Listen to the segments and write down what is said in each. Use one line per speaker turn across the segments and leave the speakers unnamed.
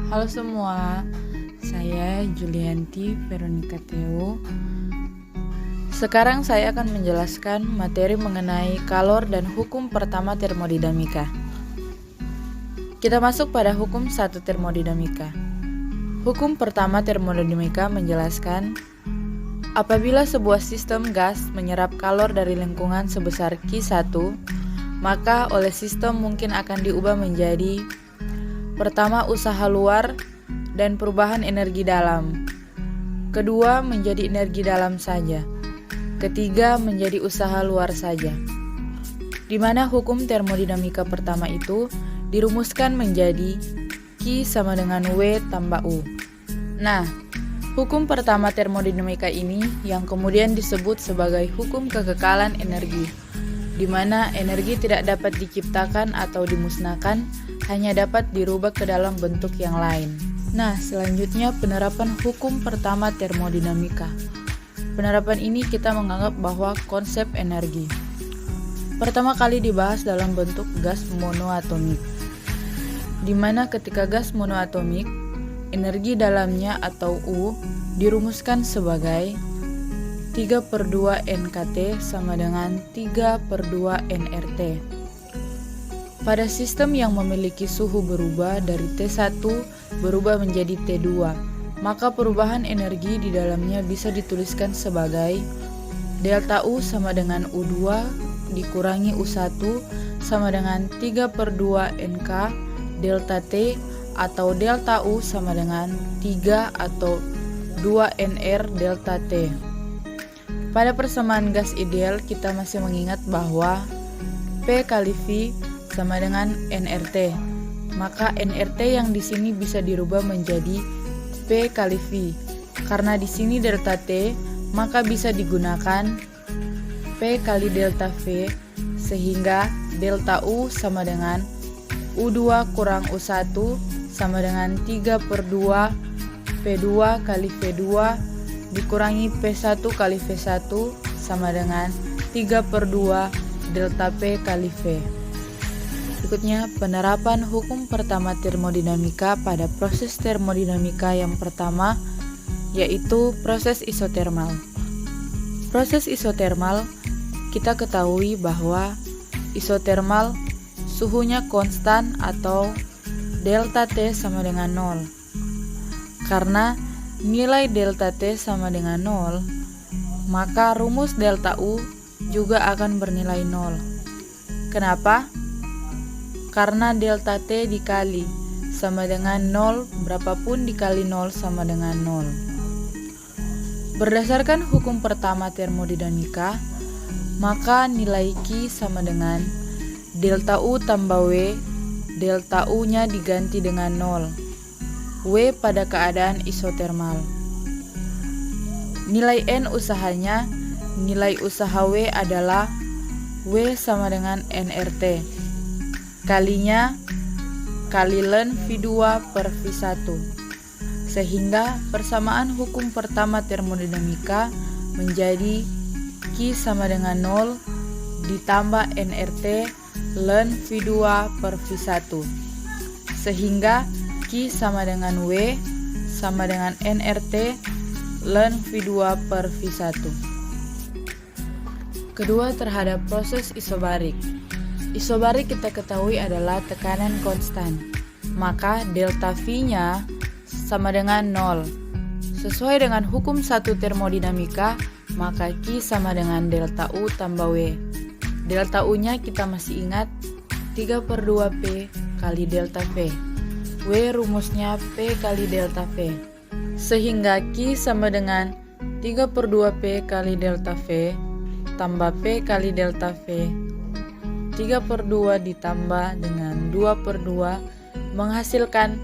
Halo semua, saya Julianti Veronica Theo. Sekarang saya akan menjelaskan materi mengenai kalor dan hukum pertama termodinamika. Kita masuk pada hukum 1 termodinamika. Hukum pertama termodinamika menjelaskan apabila sebuah sistem gas menyerap kalor dari lingkungan sebesar Q1, maka oleh sistem mungkin akan diubah menjadi pertama, usaha luar dan perubahan energi dalam. Kedua, menjadi energi dalam saja. Ketiga, menjadi usaha luar saja. Di mana hukum termodinamika pertama itu dirumuskan menjadi Q sama dengan W tambah U. Nah, hukum pertama termodinamika ini yang kemudian disebut sebagai hukum kekekalan energi, di mana energi tidak dapat diciptakan atau dimusnahkan, hanya dapat dirubah ke dalam bentuk yang lain. Nah, selanjutnya penerapan hukum pertama termodinamika. Penerapan ini kita menganggap bahwa konsep energi pertama kali dibahas dalam bentuk gas monoatomik, di mana ketika gas monoatomik, energi dalamnya atau U dirumuskan sebagai 3/2 NKT sama dengan 3/2 nRT. Pada sistem yang memiliki suhu berubah dari T1 berubah menjadi T2, maka perubahan energi di dalamnya bisa dituliskan sebagai delta U sama dengan U2 dikurangi U1 sama dengan 3/2 NK delta T, atau delta U sama dengan 3 atau 2 NR delta T. Pada persamaan gas ideal, kita masih mengingat bahwa P kali V sama dengan nRT. Maka nRT yang di sini bisa dirubah menjadi P kali V. Karena di sini delta T, maka bisa digunakan P kali delta V, sehingga delta U sama dengan U2 kurang U1 sama dengan 3/2 P2 kali V2 dikurangi P1 kali V1 sama dengan 3/2 delta P kali V. Berikutnya, penerapan hukum pertama termodinamika pada proses termodinamika yang pertama, yaitu proses isotermal. Proses isotermal, kita ketahui bahwa isotermal suhunya konstan atau delta T sama dengan 0. Karena nilai delta T sama dengan 0, maka rumus delta U juga akan bernilai 0. Kenapa? Karena delta T dikali sama dengan 0, berapapun dikali 0 sama dengan 0. Berdasarkan hukum pertama termodinamika, maka nilai Q sama dengan delta U tambah W, delta U-nya diganti dengan 0. W pada keadaan isotermal. Nilai N usahanya, nilai usaha W adalah W sama dengan nRT. Kalinya kali ln V2 per V1. Sehingga persamaan hukum pertama termodinamika menjadi Q sama dengan 0 ditambah nRT ln V2 per V1. Sehingga Q sama dengan W sama dengan nRT ln V2 per V1. Kedua, terhadap proses isobarik. Isobarik kita ketahui adalah tekanan konstan, maka delta V-nya sama dengan 0. Sesuai dengan hukum 1 termodinamika, maka Q sama dengan delta U tambah W. Delta U-nya kita masih ingat 3/2 P kali delta V. W rumusnya P kali delta V. Sehingga Q sama dengan 3/2 P kali delta V tambah P kali delta V. 3/2 ditambah dengan 2/2 menghasilkan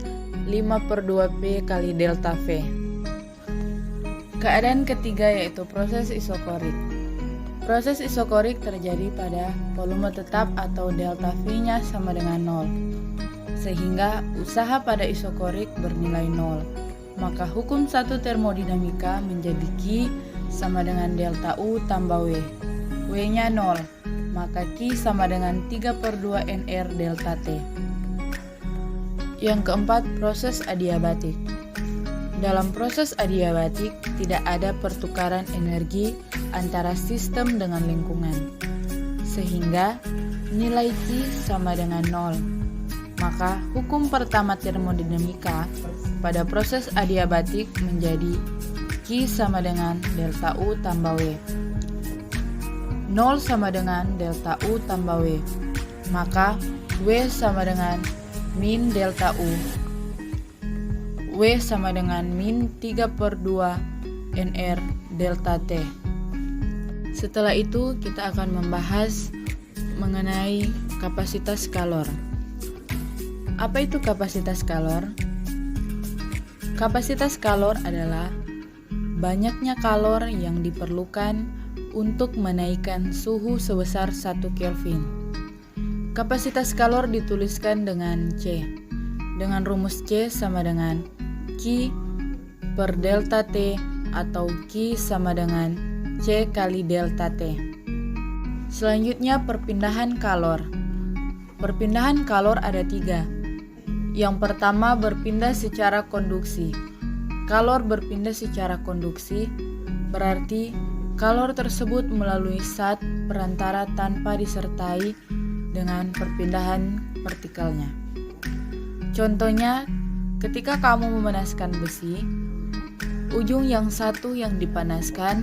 5/2 P kali delta V. Keadaan ketiga yaitu proses isokorik. Proses isokorik terjadi pada volume tetap atau delta V-nya sama dengan 0. Sehingga usaha pada isokorik bernilai 0. Maka hukum 1 termodinamika menjadi Q sama dengan delta U tambah W. W-nya 0. Maka Q sama dengan 3/2 NR delta T. Yang keempat, proses adiabatik. Dalam proses adiabatik, tidak ada pertukaran energi antara sistem dengan lingkungan, sehingga nilai Q sama dengan 0. Maka hukum pertama termodinamika pada proses adiabatik menjadi Q sama dengan delta U tambah W. 0 sama dengan delta U tambah W. Maka W sama dengan min delta U. W sama dengan min 3/2 NR delta T. Setelah itu kita akan membahas mengenai kapasitas kalor. Apa itu kapasitas kalor? Kapasitas kalor adalah banyaknya kalor yang diperlukan untuk menaikkan suhu sebesar 1 Kelvin. Kapasitas kalor dituliskan dengan C, dengan rumus C sama dengan Q per delta T atau Q sama dengan C kali delta T. Selanjutnya perpindahan kalor. Perpindahan kalor ada 3. Yang pertama berpindah secara konduksi. Kalor berpindah secara konduksi berarti kalor tersebut melalui zat perantara tanpa disertai dengan perpindahan partikelnya. Contohnya, ketika kamu memanaskan besi, ujung yang satu yang dipanaskan,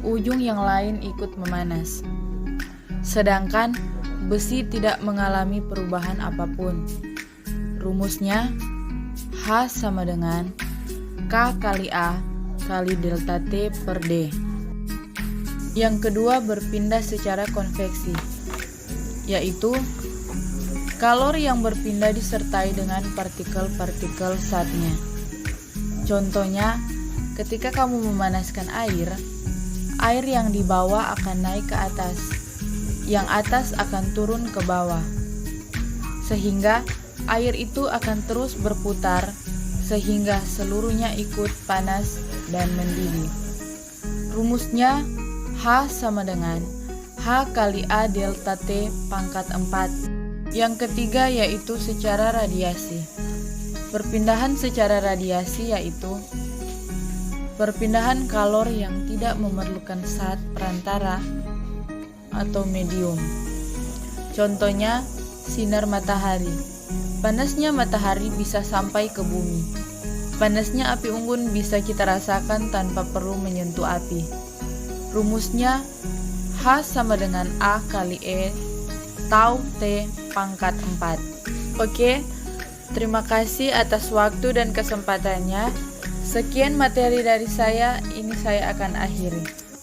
ujung yang lain ikut memanas. Sedangkan besi tidak mengalami perubahan apapun. Rumusnya H sama dengan K kali A kali delta T per D. Yang kedua berpindah secara konveksi, yaitu kalor yang berpindah disertai dengan partikel-partikel zatnya. Contohnya, ketika kamu memanaskan air yang di bawah akan naik ke atas, yang atas akan turun ke bawah, sehingga air itu akan terus berputar sehingga seluruhnya ikut panas dan mendidih. Rumusnya H sama dengan H kali A delta T pangkat 4. Yang ketiga yaitu secara radiasi. Perpindahan secara radiasi yaitu perpindahan kalor yang tidak memerlukan zat perantara atau medium. Contohnya sinar matahari. Panasnya matahari bisa sampai ke bumi. Panasnya api unggun bisa kita rasakan tanpa perlu menyentuh api. Rumusnya H sama dengan A kali E tau T pangkat 4. Oke, terima kasih atas waktu dan kesempatannya. Sekian materi dari saya, ini saya akan akhiri.